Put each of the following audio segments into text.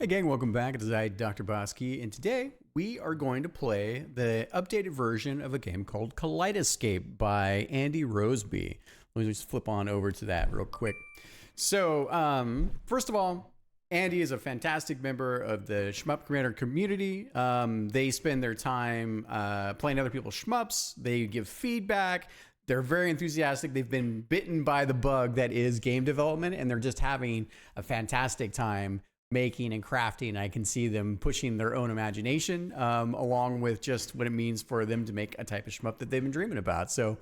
Hey gang, welcome back. It is I, DrBossKey, and today we are going to play the updated version of a game called CollidEscape by Andy Roseby. Let me just flip on over to that real quick. So, first of all, Andy is a fantastic member of the Shmup Commander community. They spend their time playing other people's shmups. They give feedback. They're very enthusiastic. They've been bitten by the bug that is game development, and they're just having a fantastic time making and crafting. I can see them pushing their own imagination along with just what it means for them to make a type of shmup that they've been dreaming about. So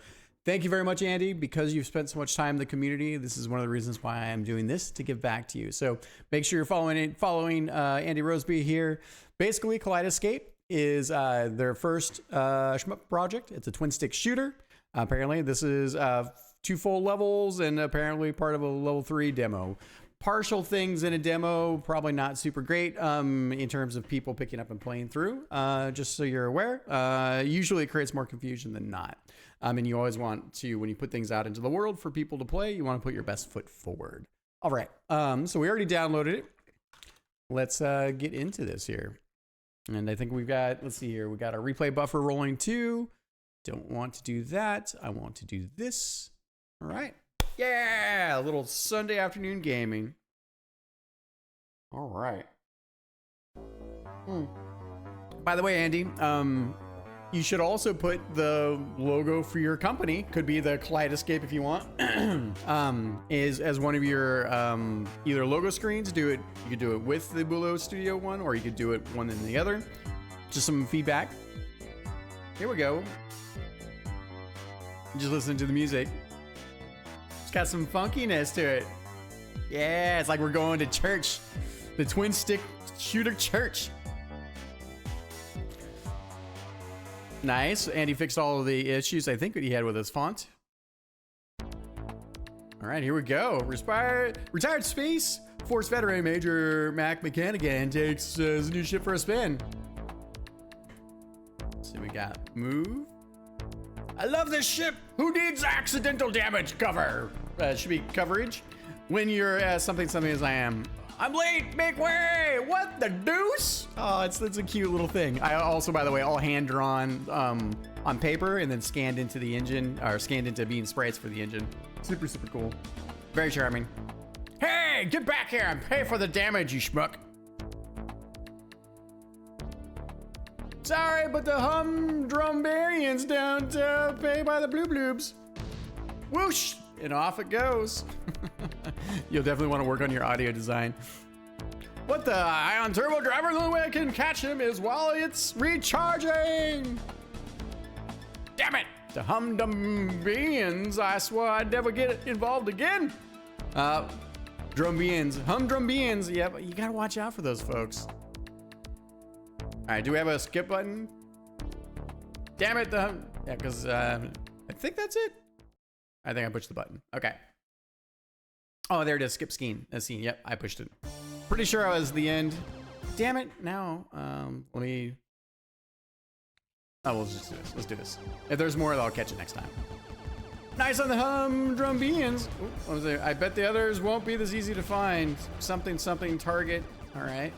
thank you very much, Andy, because you've spent so much time in the community. This is one of the reasons why I am doing this, to give back to you. So make sure you're following Andy Roseby here. Basically, CollidEscape is their first shmup project. It's a twin stick shooter. Apparently, this is 2 full levels and apparently part of a level 3 demo. Partial things in a demo, probably not super great in terms of people picking up and playing through, just so you're aware. Usually it creates more confusion than not. And you always want to, when you put things out into the world for people to play, you want to put your best foot forward. All right, so we already downloaded it. Let's get into this here. And I think we've got, let's see here, we got our replay buffer rolling too. Don't want to do that. I want to do this. All right. Yeah, a little Sunday afternoon gaming. All right. By the way, Andy, you should also put the logo for your company, could be the CollidEscape if you want, is as one of your either logo screens. Do it. You could do it with the Willow Studio one, or you could do it one and the other. Just some feedback. Here we go. Just listen to the music. It's got some funkiness to it. Yeah, it's like we're going to church. The twin stick shooter church. Nice. Andy fixed all of the issues I think that he had with his font. All right, here we go. Retired Space Force veteran Major Mac Mechanican takes his new ship for a spin. So we got move. I love this ship. Who needs accidental damage cover? Should be coverage. When you're something as I am. I'm late. Make way. What the deuce? Oh, it's a cute little thing. I also, by the way, all hand drawn on paper and then scanned into the engine, or scanned into bean sprites for the engine. Super cool. Very charming. Hey, get back here and pay for the damage, you schmuck. Sorry, but the humdrumbarians don't pay by the blue bloobs. Whoosh, and off it goes. You'll definitely want to work on your audio design. What the ion turbo driver? The only way I can catch him is while it's recharging. Damn it, the humdrumbarians. I swore I'd never get involved again. Humdrumbarians. Yeah, but you gotta watch out for those folks. All right, do we have a skip button? Damn it, yeah, because I think that's it. I think I pushed the button. Okay. Oh, there it is. Skip scene. Scene. Yep, I pushed it. Pretty sure I was the end. Damn it. Now, let me. Oh, we'll just do this. Let's do this. If there's more, I'll catch it next time. Nice on the humdrumbarians. What was it? I bet the others won't be this easy to find. Something target. All right.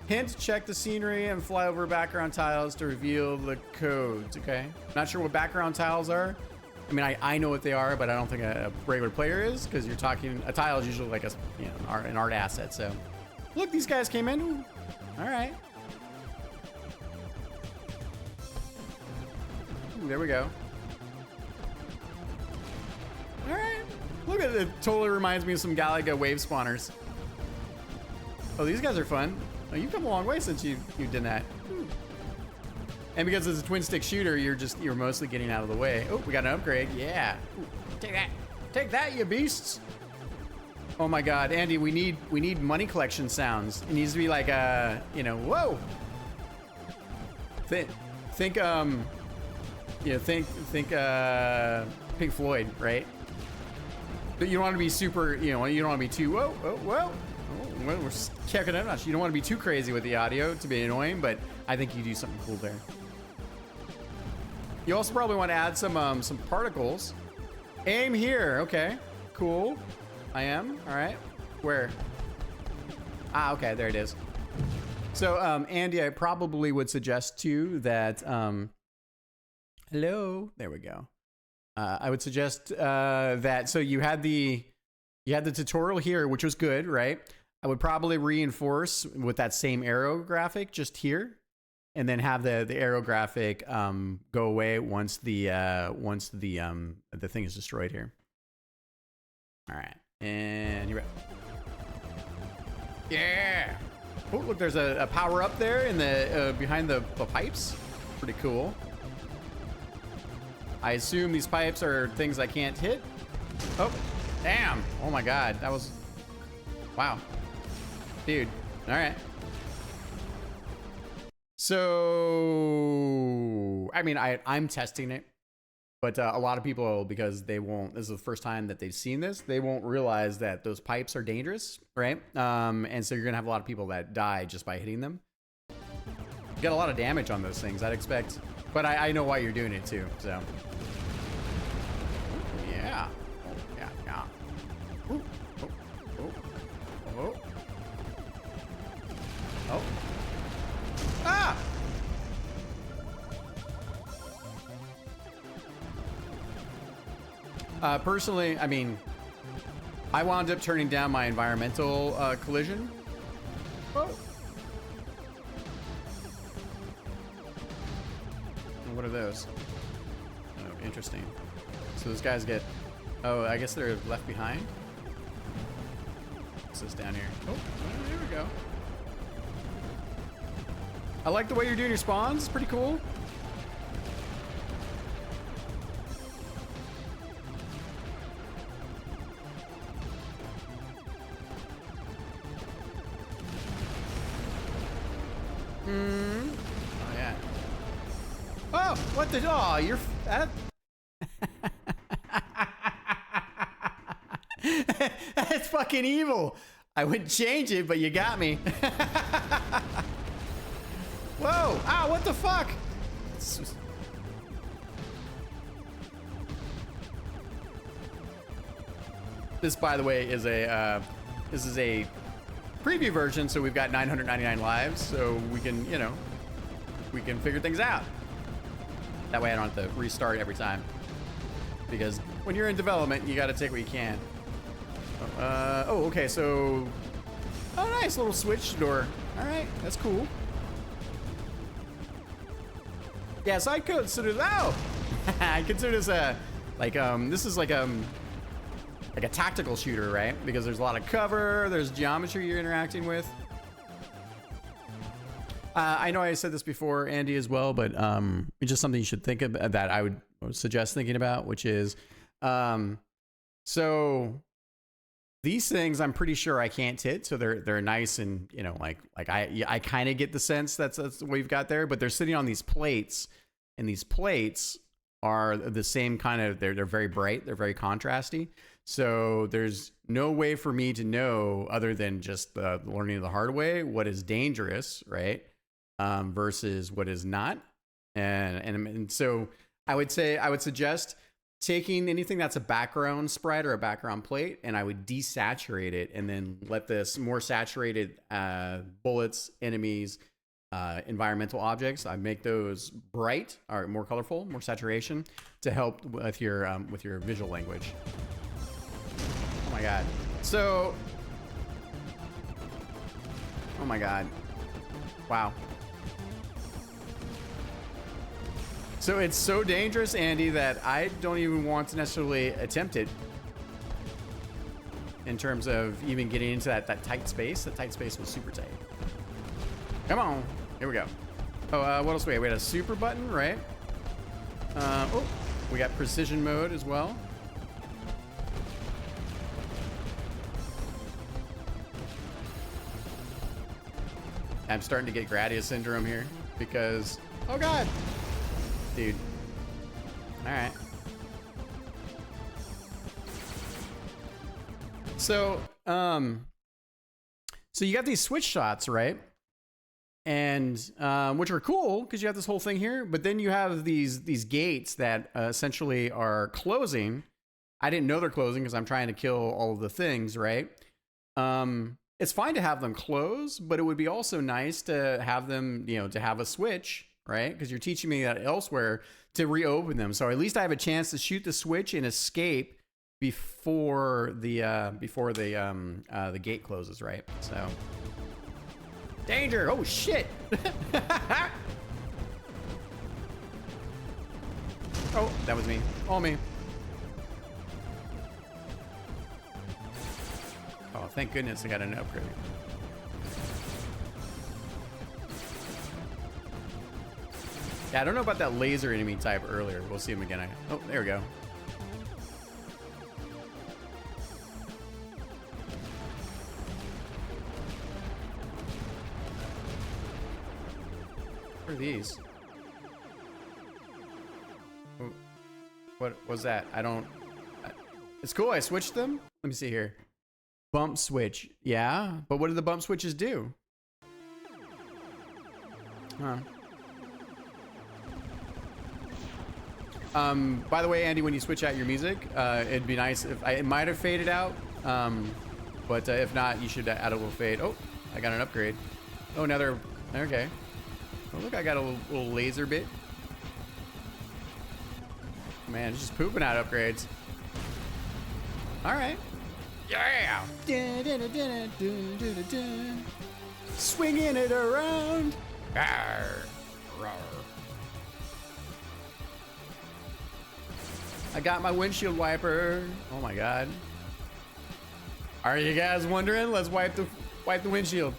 Hint, check the scenery and fly over background tiles to reveal the codes, okay? Not sure what background tiles are. I mean, I know what they are, but I don't think a regular player is, because you're talking, a tile is usually like an art asset, so. Look, these guys came in. All right. Ooh, there we go. All right. Look at it, totally reminds me of some Galaga wave spawners. Oh, these guys are fun. Oh, you've come a long way since you did that. And because it's a twin stick shooter, you're mostly getting out of the way. Oh, we got an upgrade. Yeah. Ooh, take that, you beasts. Oh my God, Andy, we need money collection sounds. It needs to be like whoa. Think Pink Floyd, right? But you don't want to be super, you don't want to be too whoa. We're checking it out. You don't want to be too crazy with the audio to be annoying, but I think you do something cool there. You also probably want to add some particles. Aim here. Okay, cool. I am. All right. Where? Ah, okay. There it is. So, Andy, I probably would suggest too that, hello, there we go. I would suggest that, so you had the tutorial here, which was good, right? I would probably reinforce with that same arrow graphic just here, and then have the arrow graphic go away once the thing is destroyed here. All right, and you're right. Yeah. Oh, look, there's a power up there in the behind the pipes. Pretty cool. I assume these pipes are things I can't hit. Oh, damn. Oh my God, that was, wow. Dude, all right. So, I mean, I'm testing it, but a lot of people, because they won't, this is the first time that they've seen this, they won't realize that those pipes are dangerous, right? And so you're gonna have a lot of people that die just by hitting them. You get a lot of damage on those things, I'd expect, but I know why you're doing it too, so. Yeah, yeah, yeah. Ooh. Oh, oh, oh. Oh. Ah! Personally, I mean, I wound up turning down my environmental collision. Oh. What are those? Oh, interesting. So those guys get, oh, I guess they're left behind. What's this down here? Oh, there we go. I like the way you're doing your spawns. It's pretty cool. Oh, yeah. Oh, what the? Oh, you're that. That's fucking evil. I wouldn't change it, but you got me. Whoa! Ah, what the fuck? This, by the way, is a this is a preview version, so we've got 999 lives, so we can, you know, we can figure things out. That way, I don't have to restart every time. Because when you're in development, you got to take what you can. Oh, okay. So, oh, nice little switch door. All right, that's cool. Yeah, so I consider, oh, I consider this this is like a tactical shooter, right? Because there's a lot of cover, there's geometry you're interacting with. I know I said this before, Andy, as well, but it's just something you should think about, that I would suggest thinking about, which is, so these things I'm pretty sure I can't hit, so they're nice, and you know, like I kind of get the sense that's what we've got there, but they're sitting on these plates, and these plates are the same kind of, they're very bright, they're very contrasty. So there's no way for me to know, other than just learning the hard way, what is dangerous, right? Versus what is not. And so I would suggest taking anything that's a background sprite or a background plate, and I would desaturate it, and then let this more saturated bullets, enemies, environmental objects, I make those bright or more colorful, more saturation, to help with your visual language. Oh my God. So, oh my God. Wow. So it's so dangerous, Andy, that I don't even want to necessarily attempt it in terms of even getting into that tight space. That tight space was super tight. Come on. Here we go. Oh, what else we had? We had a super button, right? Oh, we got precision mode as well. I'm starting to get Gradius syndrome here because, oh God. Dude. All right. So, so you got these switch shots, right? And which are cool because you have this whole thing here, but then you have these gates that essentially are closing. I didn't know they're closing because I'm trying to kill all of the things, right? And it's fine to have them close, but it would be also nice to have them, you know, to have a switch, right? Because you're teaching me that elsewhere to reopen them. So at least I have a chance to shoot the switch and escape before the gate closes, right? So danger! Oh shit! Oh, that was me. All me. Oh, thank goodness I got an upgrade. Yeah, I don't know about that laser enemy type earlier. We'll see him again. Oh, there we go. What are these? What was that? I don't... It's cool. I switched them. Let me see here. Bump switch. Yeah, but what do the bump switches do? Huh. By the way, Andy, when you switch out your music, it'd be nice if it might have faded out. But if not, you should add a little fade. Oh, I got an upgrade. Oh, another. Okay. Oh, look, I got a little laser bit. Man, it's just pooping out upgrades. All right. Yeah. Swinging it around. Arr, rawr. I got my windshield wiper. Oh my god. Are you guys wondering? Let's wipe the windshield.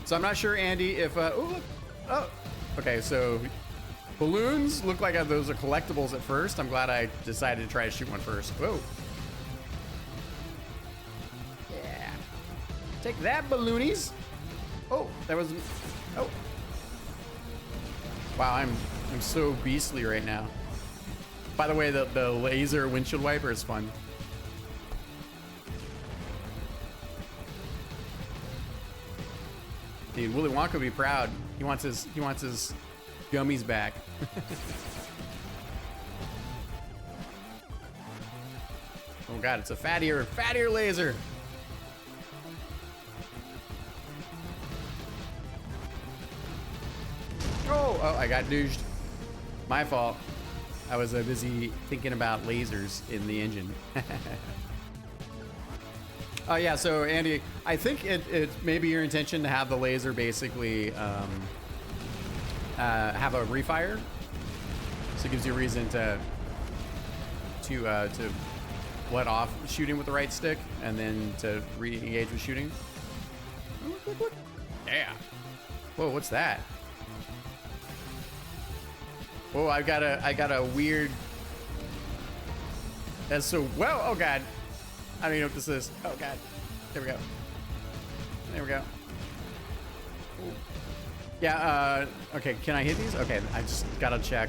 So I'm not sure, Andy, if oh, okay, so balloons look like those are collectibles at first. I'm glad I decided to try to shoot one first. Whoa. Yeah. Take that, balloonies. Oh, that was... Oh. Wow, I'm so beastly right now. By the way, the laser windshield wiper is fun. Dude, Willy Wonka would be proud. He wants his gummies back. Oh god, it's a fattier laser. Oh, I got dooged. My fault. I was busy thinking about lasers in the engine. Oh yeah, so Andy, I think it may be your intention to have the laser basically have a refire, so it gives you a reason to let off shooting with the right stick and then to re-engage with shooting. Yeah. Whoa, what's that? Whoa, I got a weird. That's so well. Oh god, I don't even know what this is. Oh god, there we go. There we go. Ooh. Yeah. Okay. Can I hit these? Okay. I just gotta check.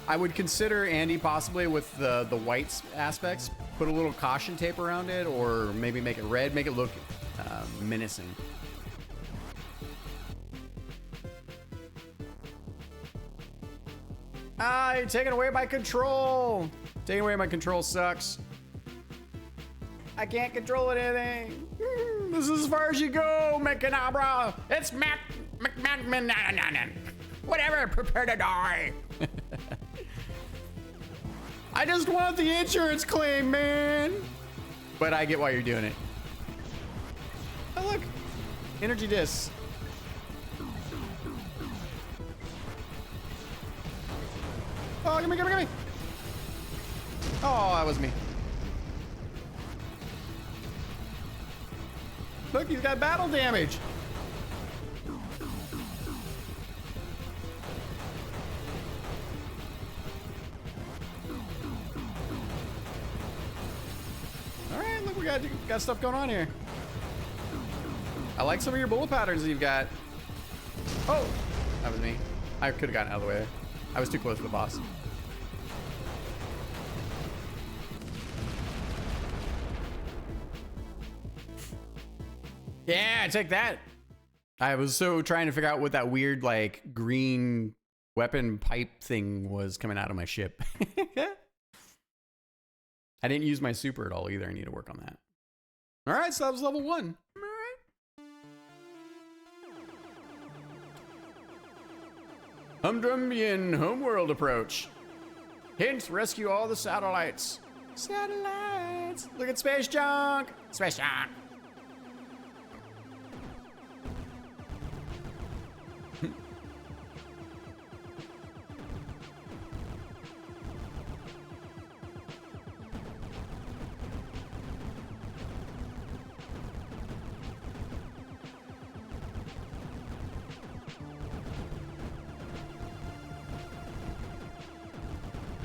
I would consider, Andy, possibly with the white aspects, put a little caution tape around it, or maybe make it red, make it look menacing. Ah, you're taking away my control. Taking away my control sucks. I can't control anything. This is as far as you go, Macabra. It's whatever, prepare to die. I just want the insurance claim, man. But I get why you're doing it. Oh, look. Energy discs. Oh, gimme, gimme, gimme. Oh, that was me. Look, he's got battle damage. All right, look, we got stuff going on here. I like some of your bullet patterns that you've got. Oh, that was me. I could have gotten out of the way. I was too close to the boss. Yeah, take that. I was so trying to figure out what that weird, like, green weapon pipe thing was coming out of my ship. I didn't use my super at all either. I need to work on that. All right, so that was level 1. All right. Humdrumbian homeworld approach. Hint, rescue all the satellites. Satellites. Look at space junk. Space junk.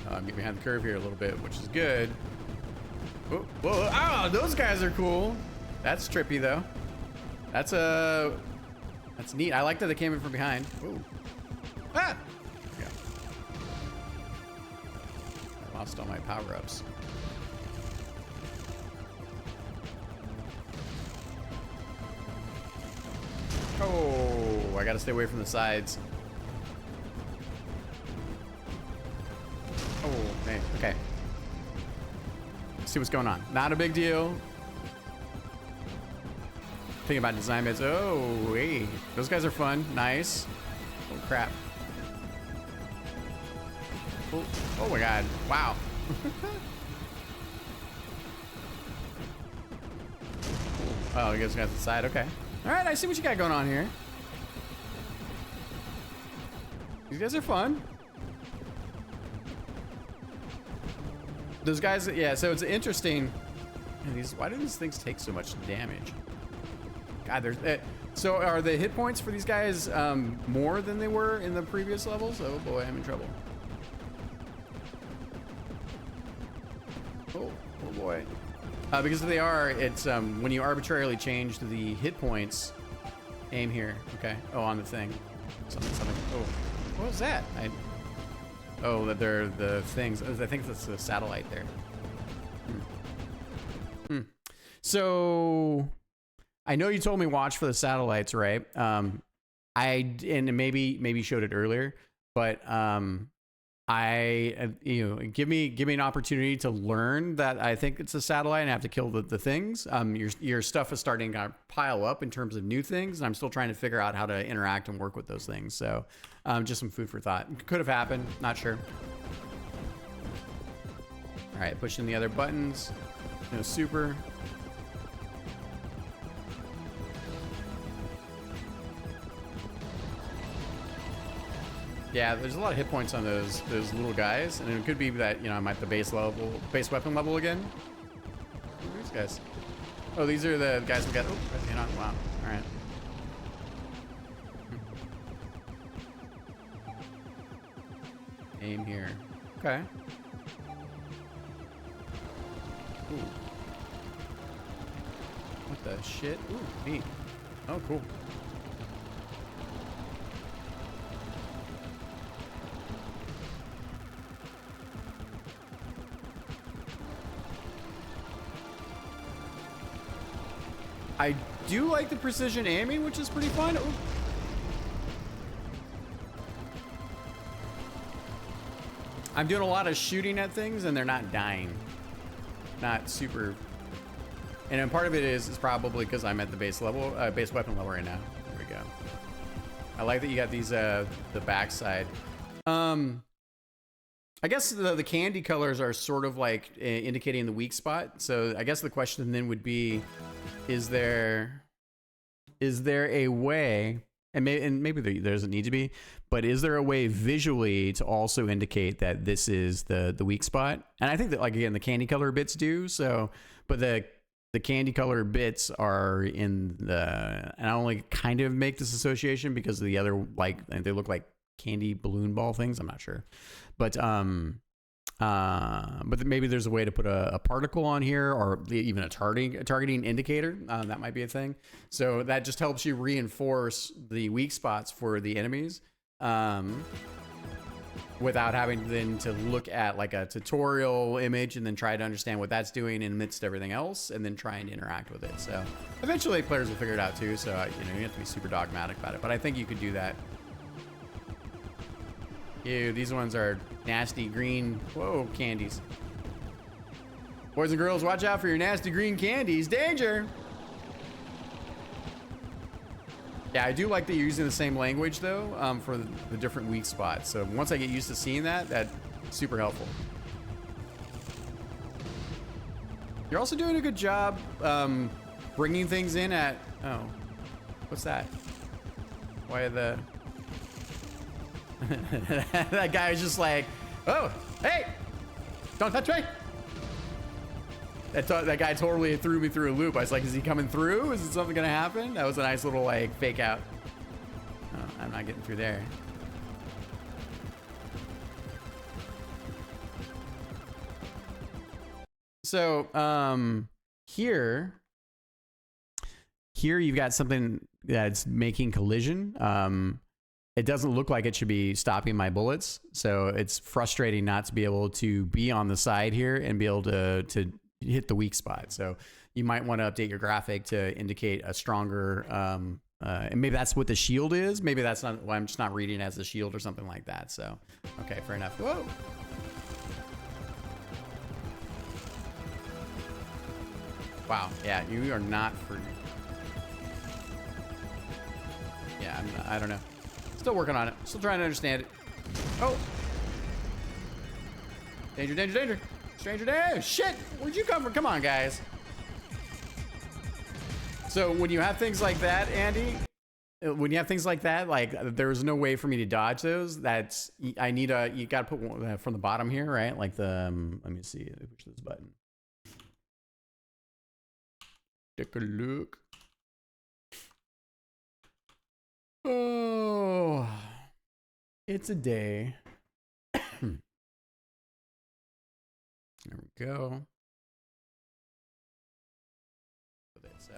I'm getting behind the curve here a little bit, which is good. Whoa, whoa, ah, those guys are cool. That's trippy though. That's neat. I like that they came in from behind. Ooh. Ah! Yeah. I lost all my power-ups. Oh, I gotta stay away from the sides. Oh, man. Okay. Let's see what's going on. Not a big deal. Thinking about design bits. Oh, hey. Those guys are fun. Nice. Oh, crap. Oh, oh my god. Wow. Oh, you guys got the side. Okay. All right, I see what you got going on here. These guys are fun. Those guys, yeah, so it's interesting. Why do these things take so much damage? God, there's... so are the hit points for these guys more than they were in the previous levels? Oh boy, I'm in trouble. Oh, oh boy. Because they are, it's when you arbitrarily change the hit points. Aim here, okay. Oh, on the thing. Something. Oh, what was that? Oh, that they're the things. I think that's the satellite there. So I know you told me watch for the satellites, right? And maybe showed it earlier, but give me an opportunity to learn that I think it's a satellite and I have to kill the things. Your stuff is starting to pile up in terms of new things, and I'm still trying to figure out how to interact and work with those things. So just some food for thought. Could have happened, not sure. All right, pushing the other buttons. No super. Yeah, there's a lot of hit points on those little guys, and it could be that, you know, I'm at the base weapon level again. Who are these guys? Oh, these are the guys we got. Oh, hang on. Wow. All right. Aim here. Okay. Ooh. What the shit? Ooh, neat. Oh, cool. I do like the precision aiming, which is pretty fun. Ooh. I'm doing a lot of shooting at things and they're not dying. Not super. And then part of it is probably because I'm at the base weapon level right now. There we go. I like that you got these the backside. I guess the candy colors are sort of like indicating the weak spot. So I guess the question then would be, is there a way, and maybe there doesn't need to be, but is there a way visually to also indicate that this is the weak spot? And I think that, like, again, the candy color bits do so, but the candy color bits are in the, and I only kind of make this association because of the other, like, they look like candy balloon ball things. I'm not sure, but maybe there's a way to put a particle on here, or even a targeting indicator. That might be a thing. So that just helps you reinforce the weak spots for the enemies, without having then to look at like a tutorial image and then try to understand what that's doing in amidst everything else, and then try and interact with it. So eventually players will figure it out too. So you have to be super dogmatic about it, but I think you could do that. Ew, these ones are nasty green, whoa, candies. Boys and girls, watch out for your nasty green candies. Danger! Yeah, I do like that you're using the same language, though, for the different weak spots. So once I get used to seeing that, that's super helpful. You're also doing a good job bringing things in at... Oh, what's that? Why are the... that guy was just like, oh, hey, don't touch me. That guy totally threw me through a loop. I was like, is he coming through? Is something gonna happen? That was a nice little like fake out. Oh, I'm not getting through there. So here you've got something that's making collision. It doesn't look like it should be stopping my bullets, so it's frustrating not to be able to be on the side here and be able to hit the weak spot. So you might want to update your graphic to indicate a stronger, and maybe that's what the shield is. Maybe that's not, well, I'm just not reading it as a shield or something like that. So, okay, fair enough. Whoa. Wow, yeah, you are not for... Yeah, I don't know. Still working on it. Still trying to understand it. Oh. Danger, danger, danger. Stranger danger. Shit, where'd you come from? Come on, guys. So when you have things like that, Andy, when you have things like that, like there's no way for me to dodge those. That's, I need a, you got to put one from the bottom here, right? Like the, let me see, push this button. Take a look. Oh, it's a day. There we go. So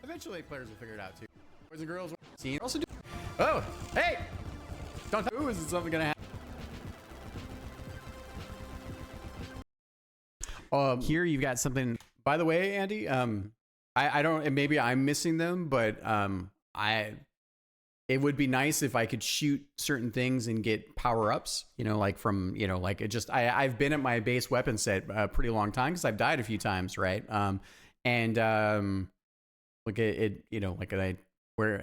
eventually players will figure it out too. Boys and girls, see, also do. Oh, hey! Don't. Ooh, is something gonna happen? Here you've got something. By the way, Andy, I don't, and maybe I'm missing them, but it would be nice if I could shoot certain things and get power-ups, you know, like from, you know, like it just, I've been at my base weapon set a pretty long time because I've died a few times, right? Like it, you know, like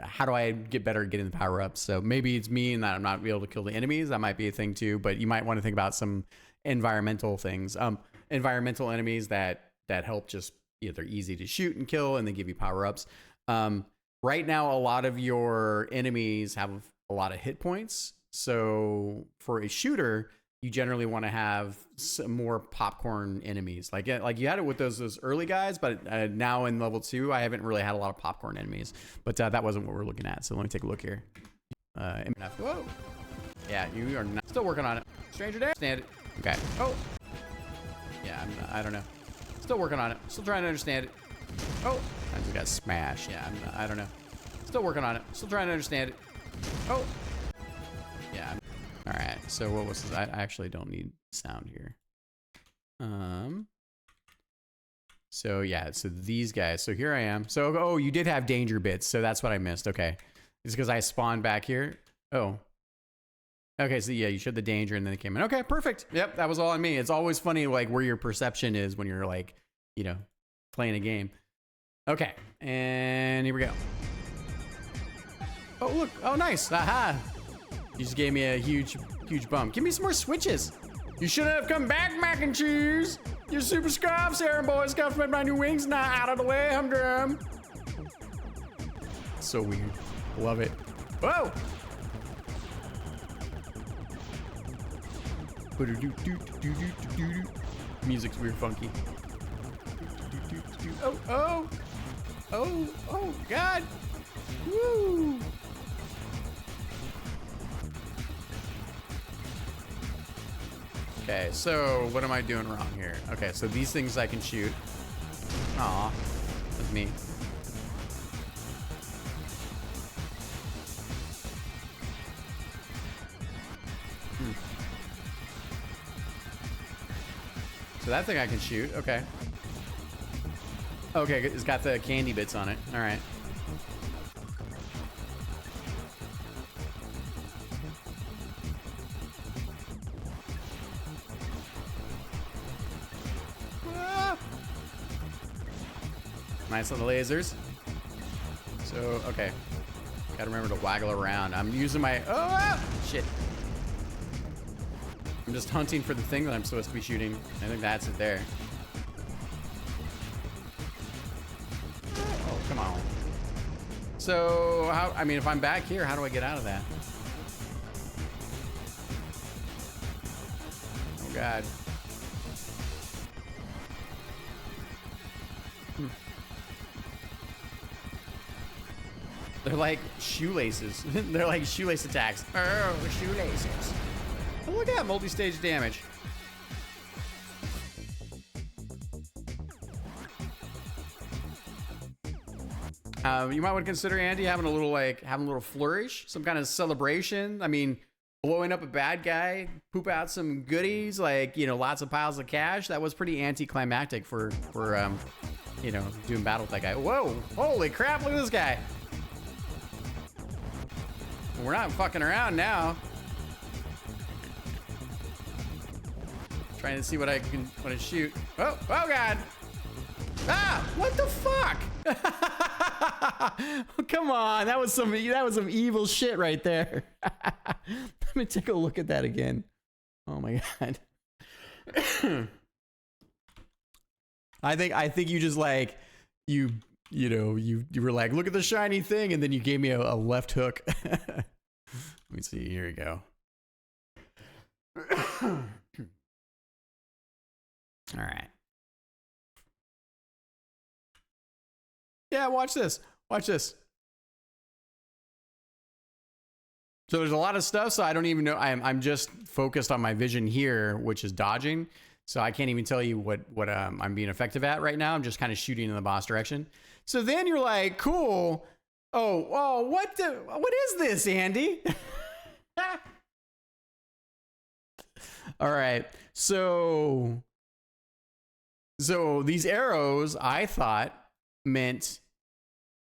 how do I get better at getting the power-ups? So maybe it's me and that I'm not able to kill the enemies. That might be a thing too, but you might want to think about some environmental things, environmental enemies that help just, you know, they're easy to shoot and kill and they give you power-ups. Right now, a lot of your enemies have a lot of hit points. So for a shooter, you generally want to have some more popcorn enemies. Like you had it with those early guys, but now in level 2, I haven't really had a lot of popcorn enemies. But that wasn't what we're looking at. So let me take a look here. Whoa. Yeah, you are not, still working on it. Stranger danger. Stand it. Okay. Oh. Yeah, I don't know. Still working on it. Still trying to understand it. Oh. I just got smashed. Yeah, I don't know. Still working on it. Still trying to understand it. Oh. Yeah. All right. So what was this? I actually don't need sound here. So yeah. So these guys. So here I am. So oh, you did have danger bits. So that's what I missed. Okay. It's because I spawned back here. Oh. Okay. So yeah, you showed the danger and then it came in. Okay. Perfect. Yep. That was all on me. It's always funny like where your perception is when you're like, you know, playing a game. Okay, and here we go. Oh, look. Oh, nice. Aha. You just gave me a huge bump. Give me some more switches. You should have come back, mac and cheese. Your super scarf, Sarah boys. Got my new wings now out of the way. Humdrum. So weird. Love it. Whoa. Music's weird, funky. Oh. Oh, God. Woo. Okay, so what am I doing wrong here? Okay, so these things I can shoot. Aw, that's me. So that thing I can shoot, okay. Okay, it's got the candy bits on it. All right. Ah! Nice on the lasers. So, okay. Gotta remember to waggle around. I'm using my... Oh, shit. I'm just hunting for the thing that I'm supposed to be shooting. I think that's it there. Oh, come on. So, how... I mean, if I'm back here, how do I get out of that? Oh, God. They're like shoelaces. They're like shoelace attacks. Oh, shoelaces. Oh, look at that multi-stage damage. You might want to consider, Andy, having a little flourish, some kind of celebration. I mean, blowing up a bad guy, poop out some goodies, like, you know, lots of piles of cash. That was pretty anticlimactic for you know, doing battle with that guy. Whoa, holy crap, look at this guy. We're not fucking around now. Trying to see what I can shoot. Oh, oh God. Ah, what the fuck? Oh, come on, that was some evil shit right there. Let me take a look at that again. Oh my God. I think you just like you were like, look at the shiny thing, and then you gave me a left hook. Let me see. Here we go. All right. Yeah, watch this. Watch this. So there's a lot of stuff, so I don't even know. I'm just focused on my vision here, which is dodging. So I can't even tell you what I'm being effective at right now. I'm just kind of shooting in the boss direction. So then you're like, cool. Oh, what is this, Andy? All right. So these arrows, I thought, meant,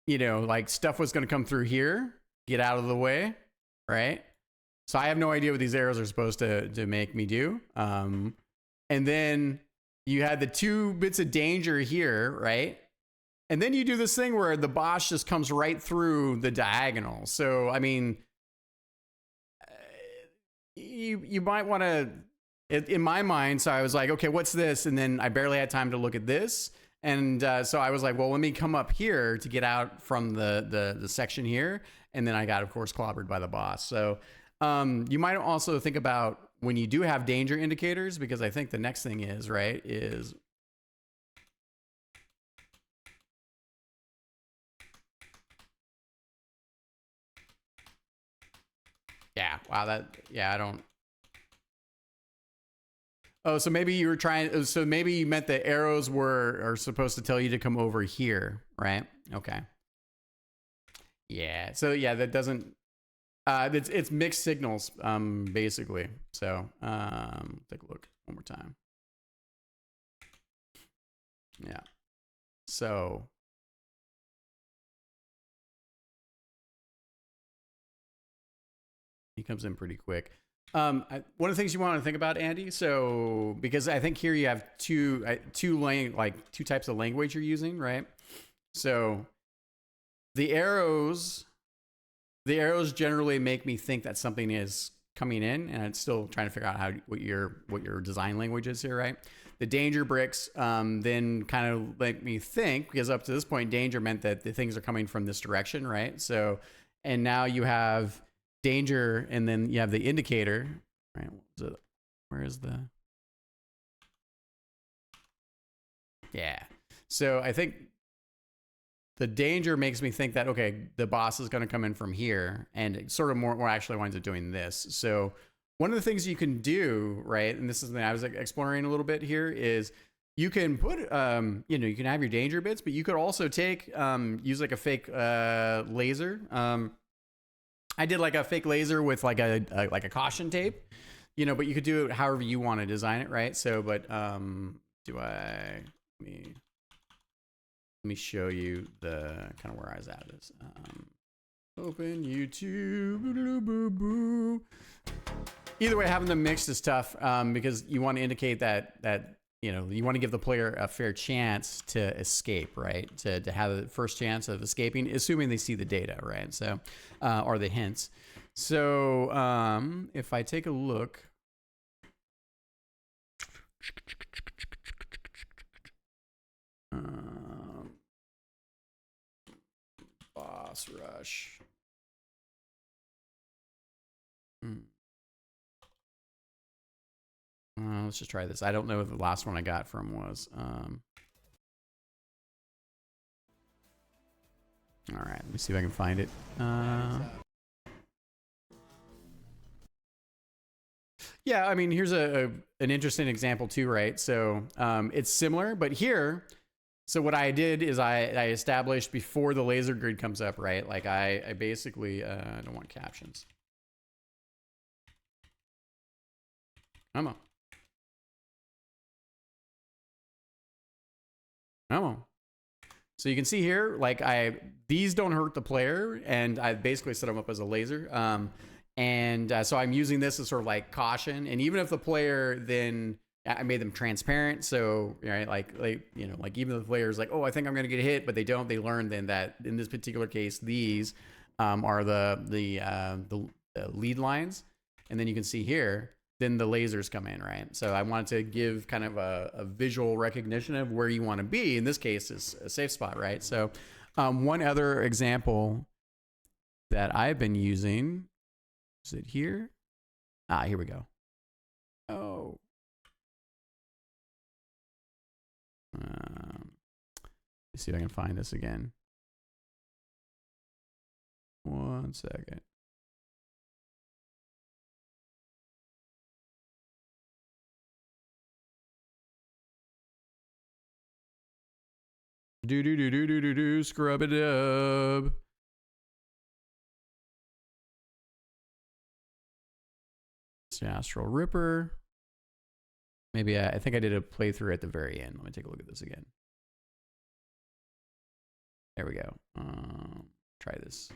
you know, like stuff was going to come through here, get out of the way, right? So I have no idea what these arrows are supposed to make me do. And then you had the 2 bits of danger here, right? And then you do this thing where the boss just comes right through the diagonal. So, I mean, you might want to, in my mind, so I was like, okay, what's this? And then I barely had time to look at this. And so I was like, well, let me come up here to get out from the section here. And then I got, of course, clobbered by the boss. So you might also think about when you do have danger indicators, because I think the next thing is, right, is... Yeah, wow, I don't... Oh, so maybe you were trying, so maybe you meant the arrows are supposed to tell you to come over here, right? Okay. Yeah, so yeah, that doesn't, it's mixed signals, basically. So, take a look one more time. Yeah. So. He comes in pretty quick. One of the things you want to think about, Andy, so because I think here you have two types of language you're using, right? So the arrows generally make me think that something is coming in, and I'm still trying to figure out what your design language is here, right? The danger bricks then kind of make me think, because up to this point, danger meant that the things are coming from this direction, right? So, and now you have danger, and then you have the indicator, right? Where is the... Yeah. So I think the danger makes me think that, okay, the boss is going to come in from here, and it sort of more actually winds up doing this. So one of the things you can do, right, and this is something I was exploring a little bit here, is you can put, you can have your danger bits, but you could also take, use like a fake laser. I did like a fake laser with like a caution tape, but you could do it however you want to design it, right? So, but let me show you the kind of where I was at this. Open YouTube. Either way, having them mixed is tough because you want to indicate that you know, you want to give the player a fair chance to escape, right? To have the first chance of escaping, assuming they see the data, right? So, or the hints. So, if I take a look, boss rush. Let's just try this. I don't know what the last one I got from was. All right, let me see if I can find it. Yeah, I mean, here's an interesting example too, right? So it's similar, but here, so what I did is I established before the laser grid comes up, right? Like I basically, I don't want captions. Come on. Come on. So you can see here, like these don't hurt the player, and I basically set them up as a laser. So I'm using this as sort of like caution, and even if the player then, I made them transparent, so right, like you know, like even if the player's like, oh, I think I'm gonna get hit, but they don't, they learn then that in this particular case, these are the lead lines, and then you can see here, then the lasers come in, right? So I wanted to give kind of a visual recognition of where you want to be. In this case, is a safe spot, right? So one other example that I've been using, is it here? Here we go. Oh. Let's see if I can find this again. 1 second. Scrub it up. It's an Astral Ripper. Maybe I think I did a playthrough at the very end. Let me take a look at this again. There we go. Try this.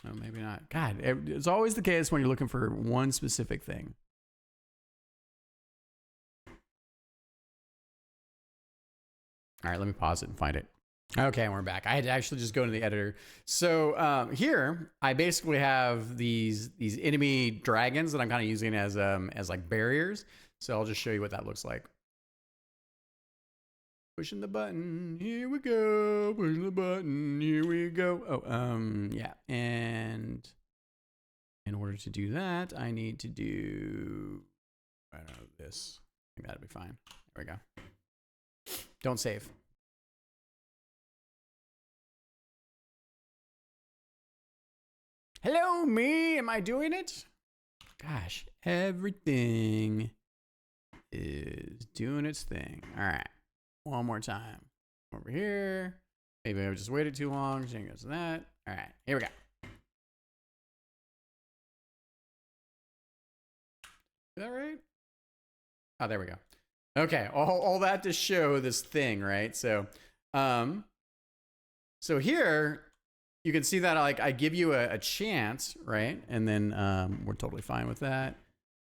Oh, maybe not. God, it's always the case when you're looking for one specific thing. All right, let me pause it and find it. Okay, we're back. I had to actually just go into the editor. So here, I basically have these enemy dragons that I'm kind of using as like barriers. So I'll just show you what that looks like. Pushing the button, here we go. Pushing the button, here we go. Oh, yeah. And in order to do that, I need to do, I don't know, this. I think that'll be fine. There we go. Don't save. Hello, me. Am I doing it? Gosh, everything is doing its thing. All right. One more time. Over here. Maybe I just waited too long. Change goes to that. All right. Here we go. Is that right? Oh, there we go. Okay. All that to show this thing, right? So, so here you can see that I give you a chance, right? And then we're totally fine with that.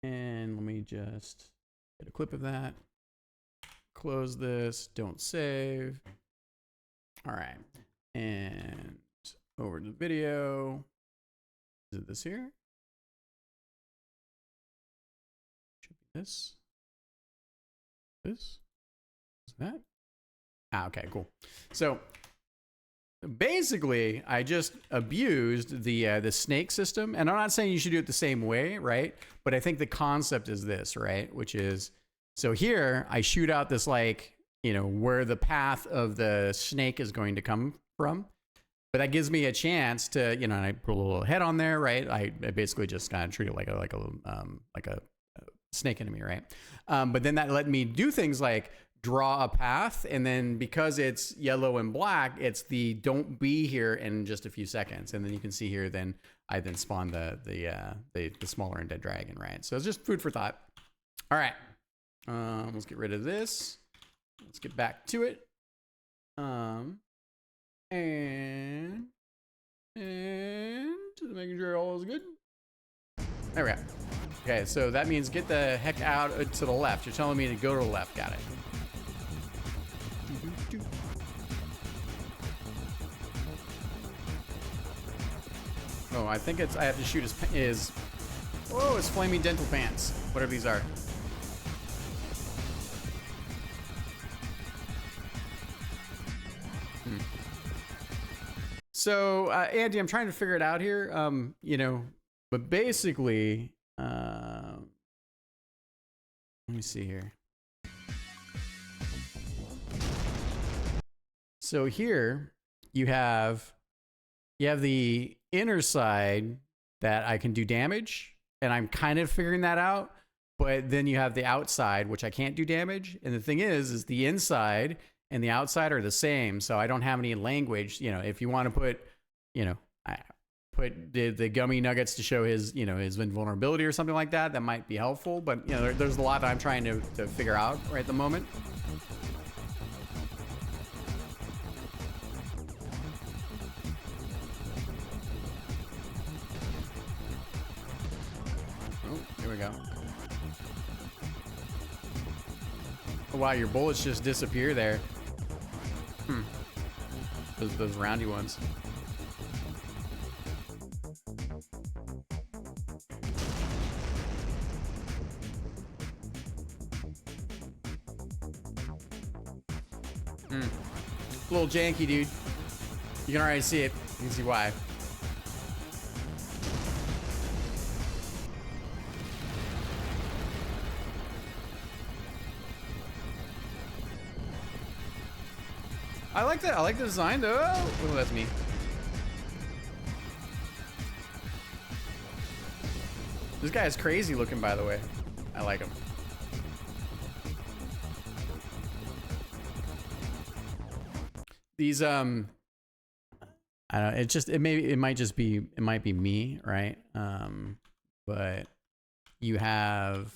And let me just get a clip of that. Close this, don't save. All right, and over to the video. Is it this here? Should be this. This? Is that? Okay, cool. So basically, I just abused the snake system, and I'm not saying you should do it the same way, right? But I think the concept is this, right? Which is, so here I shoot out this, like, you know, where the path of the snake is going to come from. But that gives me a chance to, you know, and I put a little head on there, right? I basically just kind of treat it like a snake enemy, right? But then that let me do things like draw a path, and then because it's yellow and black, it's the don't be here in just a few seconds. And then you can see here, then I then spawn the smaller undead dragon, right? So it's just food for thought. All right. Let's get rid of this. Let's get back to it. And making sure all is good. There we go. Okay, so that means get the heck out to the left. You're telling me to go to the left. Got it. Oh, I think I have to shoot his oh, his flaming dental pants. Whatever these are. So, Andy, I'm trying to figure it out here. You know, but basically, let me see here. So here you have the inner side that I can do damage, and I'm kind of figuring that out. But then you have the outside, which I can't do damage. And the thing is the inside and the outside are the same. So I don't have any language. You know, if you want to put, you know, put the gummy nuggets to show his, you know, his invulnerability or something like that, that might be helpful. But, you know, there's a lot that I'm trying to figure out right at the moment. Oh, here we go. Oh, wow, your bullets just disappear there. Those roundy ones. A little janky, dude. You can already see it. You can see why. I like that. I like the design, though. Oh, that's me. This guy is crazy looking, by the way. I like him. These I don't know, it might be me, right? But you have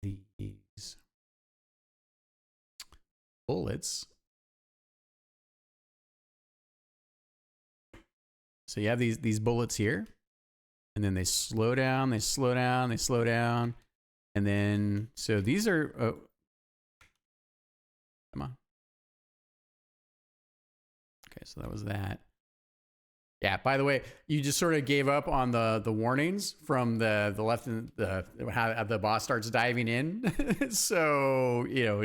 these bullets. So you have these bullets here, and then they slow down, they slow down, they slow down, and then so these are come on. Okay, so that was that. Yeah, by the way, you just sort of gave up on the warnings from the left and how the boss starts diving in. So, you know,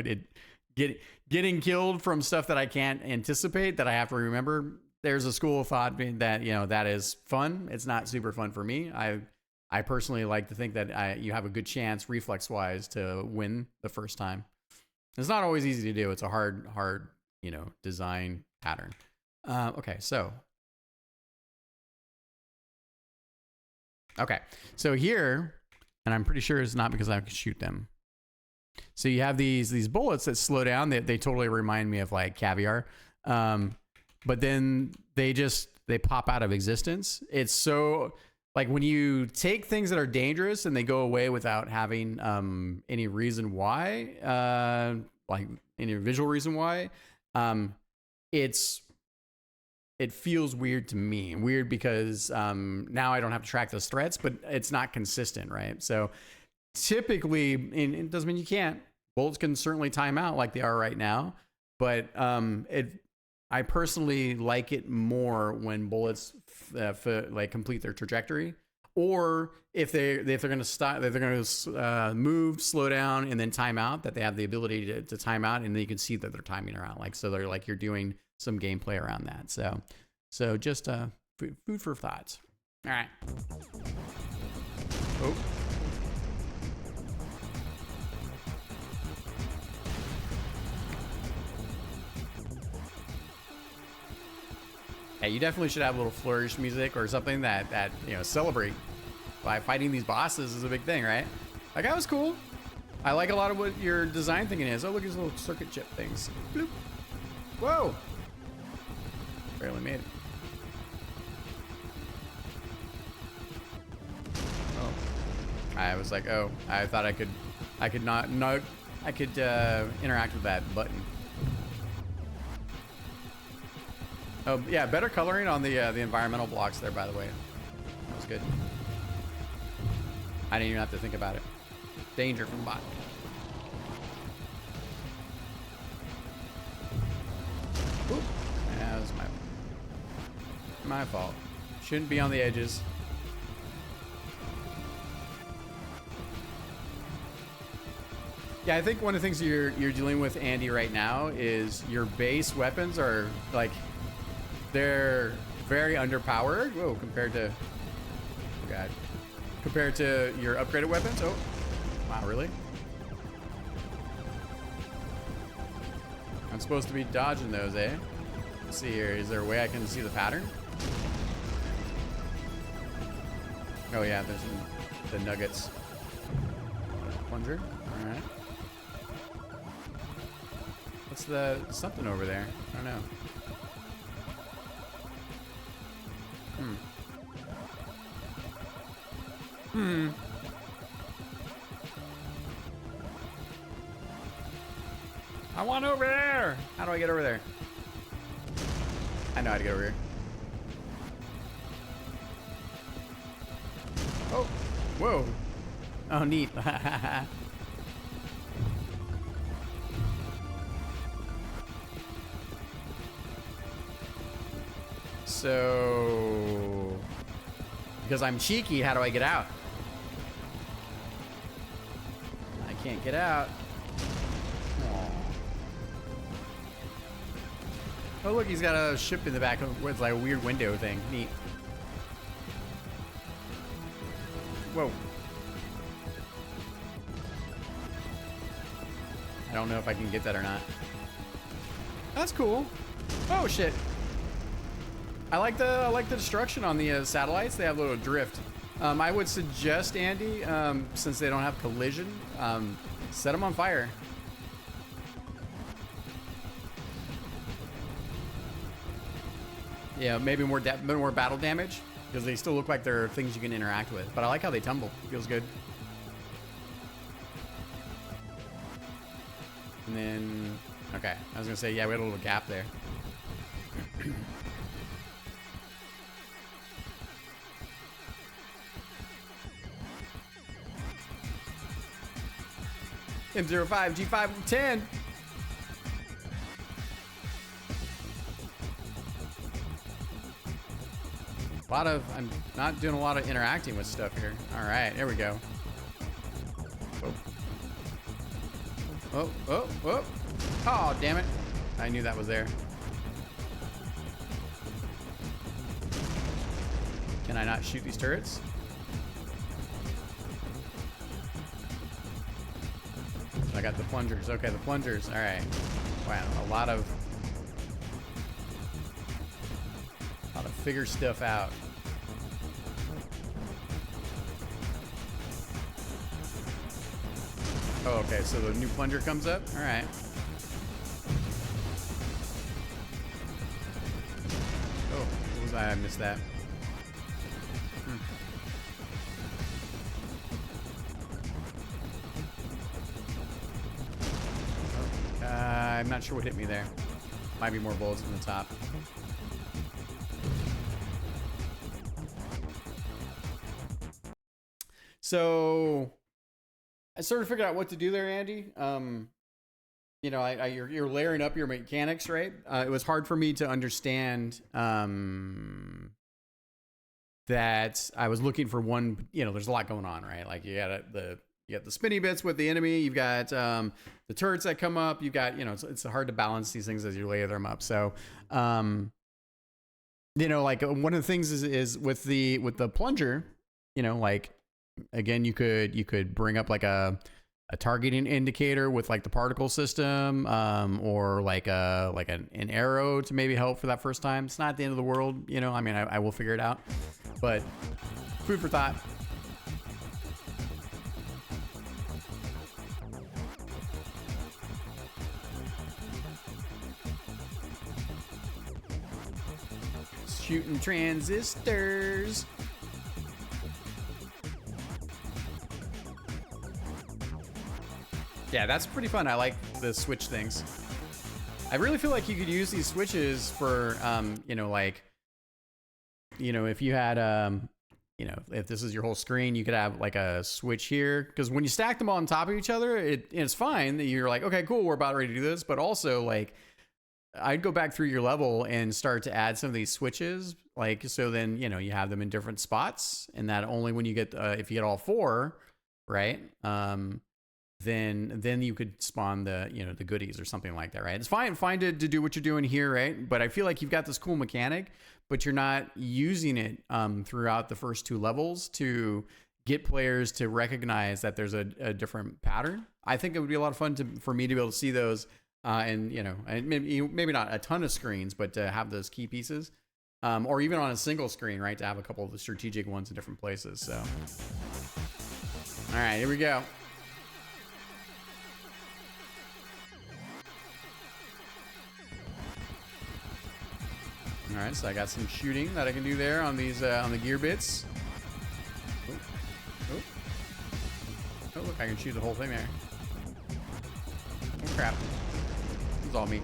getting killed from stuff that I can't anticipate, that I have to remember. There's a school of thought that, you know, that is fun. It's not super fun for me. I personally like to think that you have a good chance reflex-wise to win the first time. It's not always easy to do. It's a hard, you know, design pattern. Okay, so. Okay, so here, and I'm pretty sure it's not because I can shoot them. So you have these bullets that slow down. They totally remind me of like caviar. But then they pop out of existence. It's so, like when you take things that are dangerous and they go away without having any reason why, like any visual reason why, it feels weird to me. Weird because now I don't have to track those threats, but it's not consistent, right? So typically, and it doesn't mean you can't. Bullets can certainly time out like they are right now, but I personally like it more when bullets like complete their trajectory, or if they're going to stop, they're going to move, slow down, and then time out. That they have the ability to time out, and then you can see that they're timing around, like so they're like you're doing some gameplay around that. So just food for thoughts. All right. Oh. Yeah, you definitely should have a little flourish music or something that you know, celebrate by fighting these bosses is a big thing, right? Like, that was cool. I like a lot of what your design thinking is. Oh, look at these little circuit chip things. Bloop. Whoa. Barely made it. Oh. I was like, oh, I thought I could interact with that button. Oh, yeah, better coloring on the environmental blocks there, by the way. That was good. I didn't even have to think about it. Danger from bot. Oop. That was my fault. Shouldn't be on the edges. Yeah, I think one of the things you're dealing with, Andy, right now is your base weapons are like, they're very underpowered. Whoa, compared to, oh God, compared to your upgraded weapons. Oh, wow, really? I'm supposed to be dodging those, eh? Let's see here. Is there a way I can see the pattern? Oh yeah, there's the nuggets. Plunger. All right. What's the something over there? I don't know. I want over there. How do I get over there? I know how to get over here. Oh, whoa. Oh, neat. So, because I'm cheeky, how do I get out? I can't get out. Aww. Oh, look, he's got a ship in the back with like a weird window thing. Neat. Whoa. I don't know if I can get that or not. That's cool. Oh, shit. I like the destruction on the satellites. They have a little drift. I would suggest, Andy, since they don't have collision, set them on fire. Yeah, maybe more battle damage, because they still look like they're things you can interact with. But I like how they tumble. It feels good. And then, okay, I was gonna say, yeah, we had a little gap there. M05, G5, 10. I'm not doing a lot of interacting with stuff here. All right, there we go. Oh, oh, oh. Oh, damn it. I knew that was there. Can I not shoot these turrets? I got the plungers. Okay, the plungers. All right. Wow, a lot of figure stuff out. Oh, okay. So the new plunger comes up. All right. Oh, what was I? I missed that. I'm not sure what hit me there. Might be more bullets from the top. So I sort of figured out what to do there, Andy. You know, you're layering up your mechanics, right? It was hard for me to understand that I was looking for one. You know, there's a lot going on, right? Like you got the spinny bits with the enemy. You've got the turrets that come up. You've got, you know, it's hard to balance these things as you lay them up. So, you know, like one of the things is with the plunger, you know, like again, you could bring up like a targeting indicator with like the particle system, or like an arrow to maybe help for that first time. It's not the end of the world, you know. I mean, I will figure it out, but food for thought. Shooting transistors. Yeah, that's pretty fun. I like the switch things. I really feel like you could use these switches for, you know, like, you know, if you had, you know, if this is your whole screen, you could have like a switch here, because when you stack them on top of each other, it's fine that you're like, okay, cool, we're about ready to do this. But also, like, I'd go back through your level and start to add some of these switches, like, so then, you know, you have them in different spots, and that only when you get if you get all 4, right, then you could spawn the, you know, the goodies or something like that, right? It's fine to do what you're doing here, right? But I feel like you've got this cool mechanic, but you're not using it throughout the first 2 levels to get players to recognize that there's a different pattern. I think it would be a lot of fun for me to be able to see those, and, you know, and maybe not a ton of screens, but to have those key pieces, or even on a single screen, right? To have a couple of the strategic ones in different places. So, all right, here we go. All right, so I got some shooting that I can do there on these on the gear bits. Oh, oh. Oh, look, I can shoot the whole thing there. Oh crap! It's all me.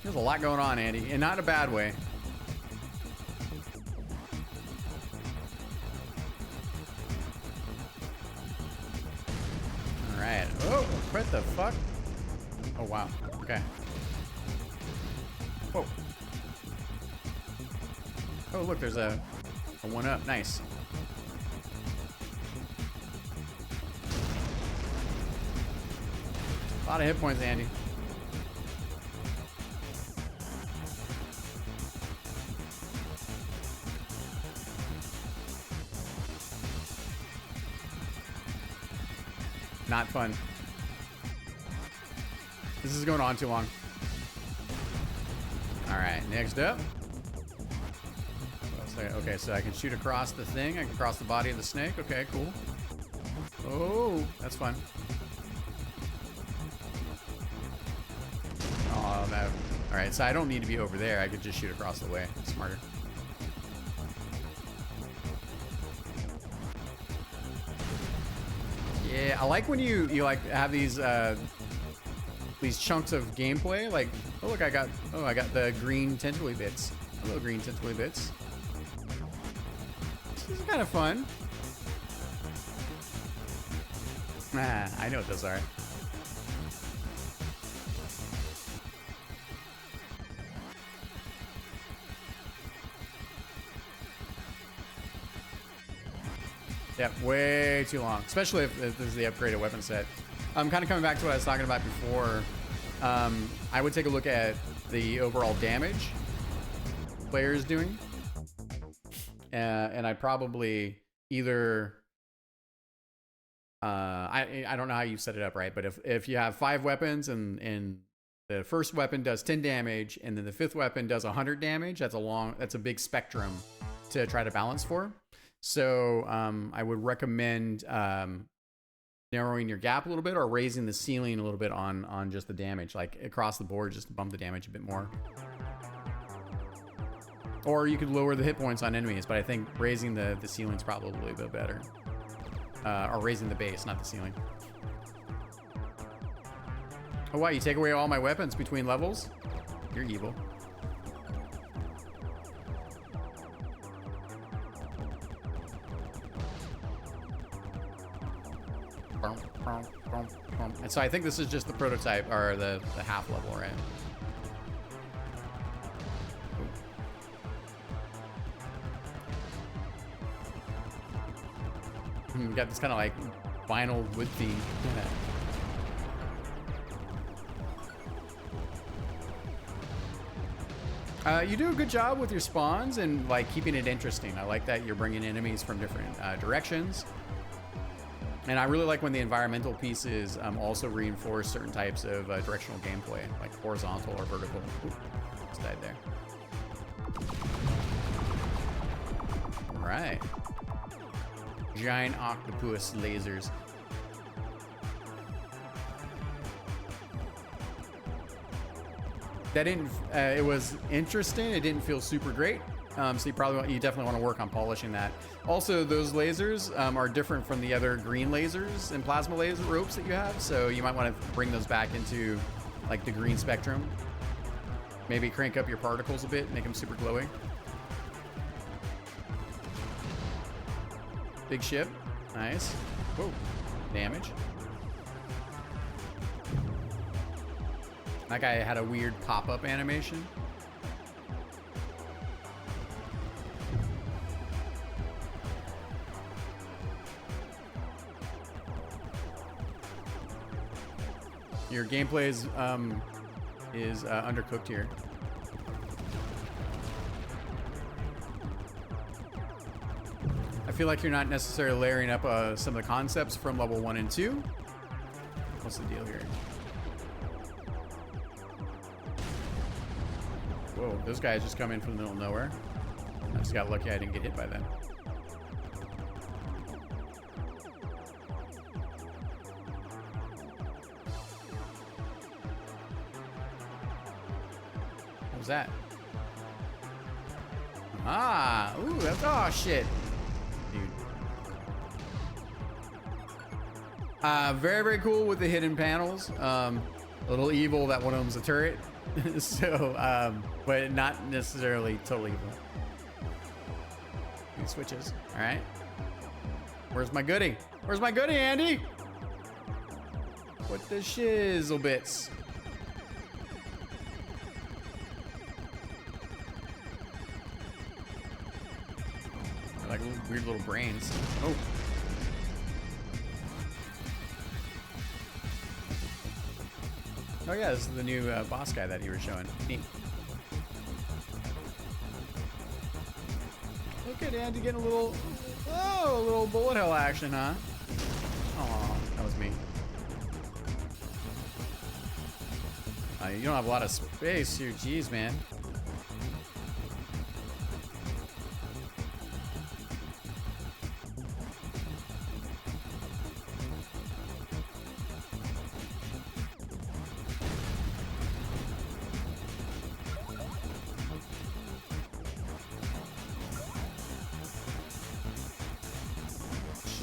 There's a lot going on, Andy, and not in a bad way. All right. Oh, what the fuck? Oh wow. Okay. Whoa. Oh, look, there's a 1-up. Nice. A lot of hit points, Andy. Not fun. This is going on too long. All right, next up. Okay, so I can shoot across the thing. I can cross the body of the snake. Okay, cool. Oh, that's fun. Oh, no. All right, so I don't need to be over there. I could just shoot across the way. Smarter. Yeah, I like when you like have these chunks of gameplay. Like, oh look, I got the green tentacly bits. Hello, green tentacly bits. This is kind of fun. I know what those are. Yep, way too long. Especially if this is the upgraded weapon set. I'm kind of coming back to what I was talking about before. I would take a look at the overall damage players doing. And I'd probably either... I don't know how you set it up, right? But if you have 5 weapons and the first weapon does 10 damage and then the 5th weapon does 100 damage, that's a big spectrum to try to balance for. So I would recommend narrowing your gap a little bit or raising the ceiling a little bit on just the damage, like across the board, just to bump the damage a bit more. Or you could lower the hit points on enemies, but I think raising the ceiling's probably a bit better. Or raising the base, not the ceiling. Oh wow, you take away all my weapons between levels? You're evil. And so I think this is just the prototype, or the half level, right? We got this kind of like vinyl wood theme. You do a good job with your spawns and like keeping it interesting. I like that you're bringing enemies from different directions. And I really like when the environmental pieces also reinforce certain types of directional gameplay, like horizontal or vertical. Ooh, just died there. All right. Giant octopus lasers. That didn't, it was interesting. It didn't feel super great. So you definitely want to work on polishing that. Also, those lasers are different from the other green lasers and plasma laser ropes that you have. So you might want to bring those back into like the green spectrum. Maybe crank up your particles a bit, make them super glowy. Big ship. Nice. Whoa. Damage. That guy had a weird pop-up animation. Your gameplay is undercooked here. I feel like you're not necessarily layering up some of the concepts from level 1 and 2. What's the deal here? Whoa, those guys just come in from the middle of nowhere. I just got lucky I didn't get hit by them. What was that? Ah, ooh, that's, oh shit. Dude. Very, very cool with the hidden panels. A little evil that one of them's a turret. So, but not necessarily totally evil. He switches. All right. Where's my goodie? Where's my goodie, Andy? What the shizzle bits? They're like weird little brains. Oh. Oh yeah, this is the new boss guy that you were showing. Neat. Look at Andy getting a little bullet hell action, huh? Oh, that was me. You don't have a lot of space here, jeez, man.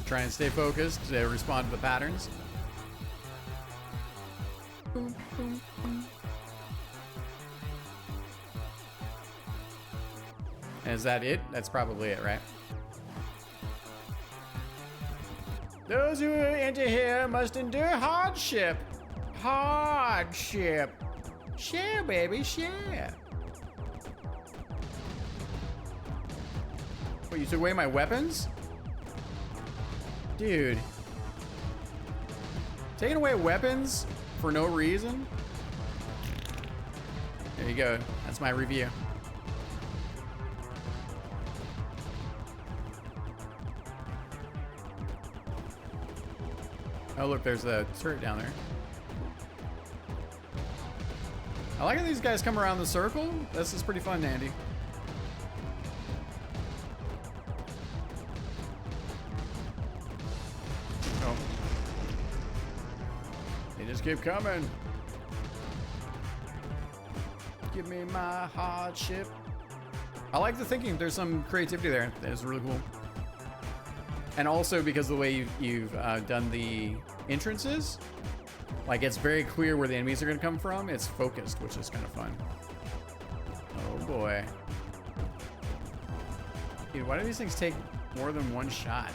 Try and stay focused to respond to the patterns. Boom, boom, boom. Is that it? That's probably it, right? Those who enter here must endure hardship. Hardship. Share, baby, share. What, you took away my weapons? Dude. Taking away weapons for no reason? There you go. That's my review. Oh, look, there's a turret down there. I like how these guys come around the circle. This is pretty fun, Andy. Oh. They just keep coming. Give me my hardship. I like the thinking. There's some creativity there. That's really cool. And also because of the way you've done the entrances, like it's very clear where the enemies are going to come from. It's focused, which is kind of fun. Oh boy. Dude, why do these things take more than one shot?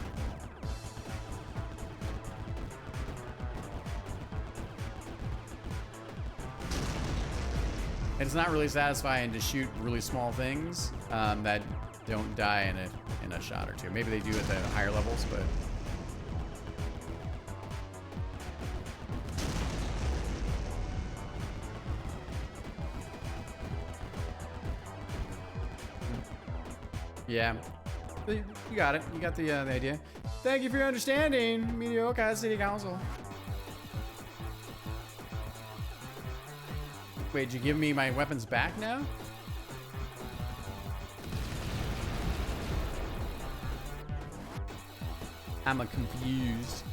It's not really satisfying to shoot really small things that don't die in a shot or two. Maybe they do at the higher levels, but yeah, you got it. You got the idea. Thank you for your understanding, Mediocre City Council. Wait, did you give me my weapons back now? I'm confused.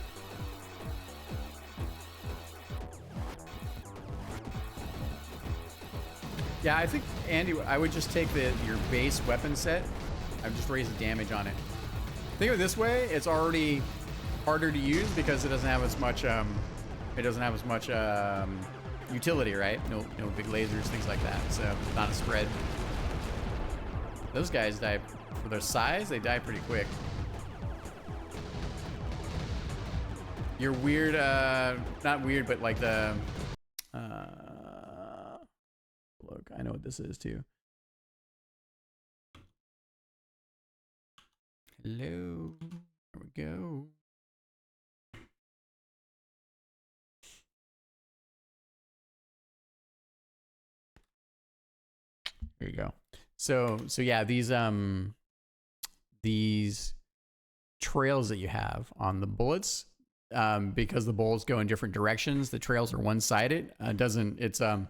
Yeah, I think, Andy, I would just take your base weapon set. I would just raise the damage on it. Think of it this way, it's already harder to use because it doesn't have as much utility, right? No big lasers, things like that. So not a spread. Those guys die for their size. They die pretty quick. your weird, not weird, but like the, look, I know what this is too. Hello, there we go. There you go. So yeah, these trails that you have on the bullets, because the bullets go in different directions, the trails are one-sided. And the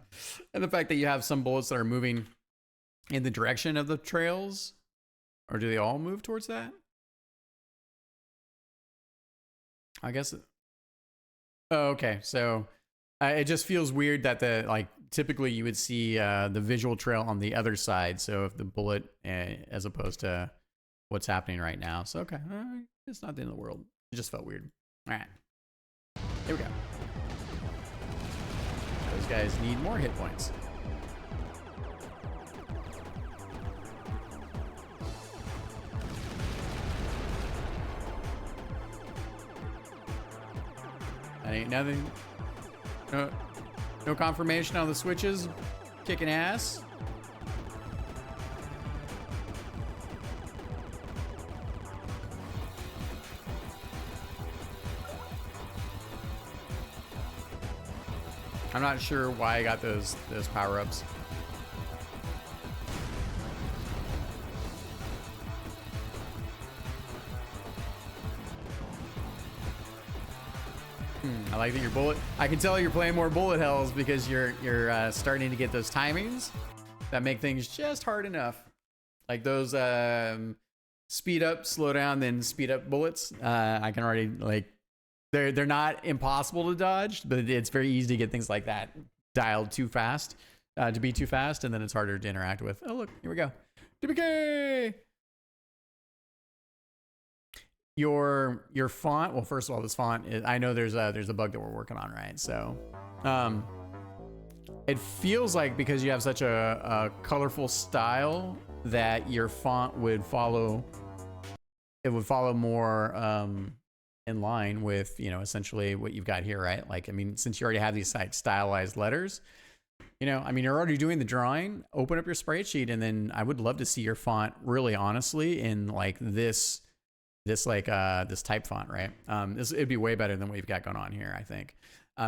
fact that you have some bullets that are moving in the direction of the trails, or do they all move towards that? I guess. Oh, okay. So it just feels weird that typically you would see the visual trail on the other side. So if the bullet, as opposed to what's happening right now. So, okay. It's not the end of the world. It just felt weird. All right. Here we go. Those guys need more hit points. That ain't nothing. No confirmation on the switches. Kicking ass. I'm not sure why I got those power-ups. I like that your bullet. I can tell you're playing more bullet hells because you're starting to get those timings that make things just hard enough. Like those speed up, slow down, then speed up bullets. I can already they're not impossible to dodge, but it's very easy to get things like that dialed too fast, to be too fast, and then it's harder to interact with. Oh look, here we go. DrBossKey. Your font, well, first of all, this font is, I know there's a bug that we're working on, right? So it feels like because you have such a colorful style that your font would follow more in line with, essentially what you've got here, right? Like, I mean, since you already have these stylized letters, I mean, you're already doing the drawing. Open up your sprite sheet, and then I would love to see your font really honestly in like this type font, right? It'd be way better than what you've got going on here, I think.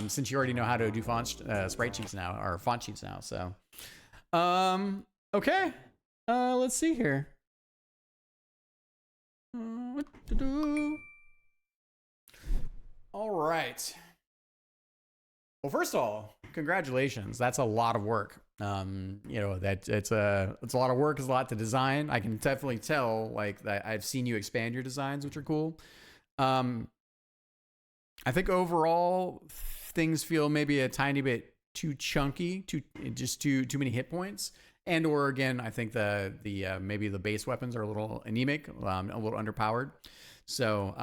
Since you already know how to do sprite sheets now, or font sheets now. So, okay. Let's see here. What to do? All right. Well, first of all, congratulations. That's a lot of work. That it's a lot of work. It's a lot to design. I can definitely tell that I've seen you expand your designs, which are cool. I think overall things feel maybe a tiny bit too chunky, too many hit points. And or again, I think the maybe the base weapons are a little anemic, a little underpowered. So,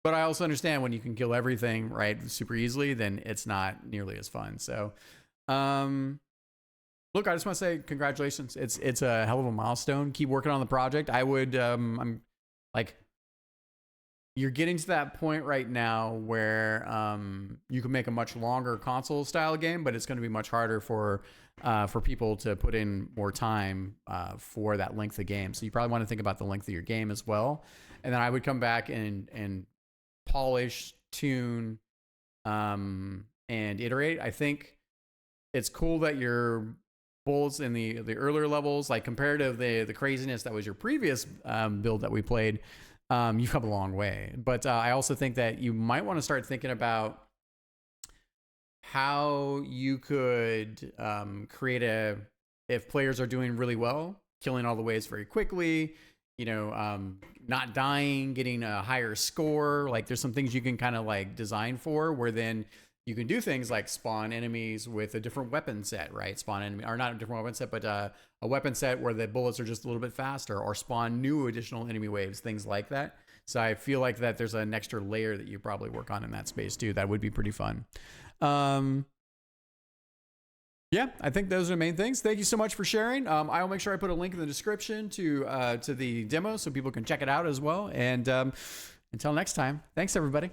but I also understand when you can kill everything right super easily, then it's not nearly as fun. So, look, I just want to say congratulations. It's a hell of a milestone. Keep working on the project. I would, I'm like, you're getting to that point right now where you can make a much longer console style game, but it's going to be much harder for people to put in more time for that length of game. So you probably want to think about the length of your game as well. And then I would come back and polish, tune, and iterate. I think it's cool that your bullets in the earlier levels, like compared to the craziness that was your previous build that we played, you've come a long way. But I also think that you might want to start thinking about how you could create if players are doing really well, killing all the waves very quickly, not dying, getting a higher score. Like there's some things you can kind of like design for where then you can do things like spawn enemies with a different weapon set, right? Spawn enemy, or not a different weapon set, but a weapon set where the bullets are just a little bit faster, or spawn new additional enemy waves, things like that. So I feel like that there's an extra layer that you probably work on in that space too. That would be pretty fun. Yeah, I think those are the main things. Thank you so much for sharing. I'll make sure I put a link in the description to the demo so people can check it out as well. And until next time, thanks everybody.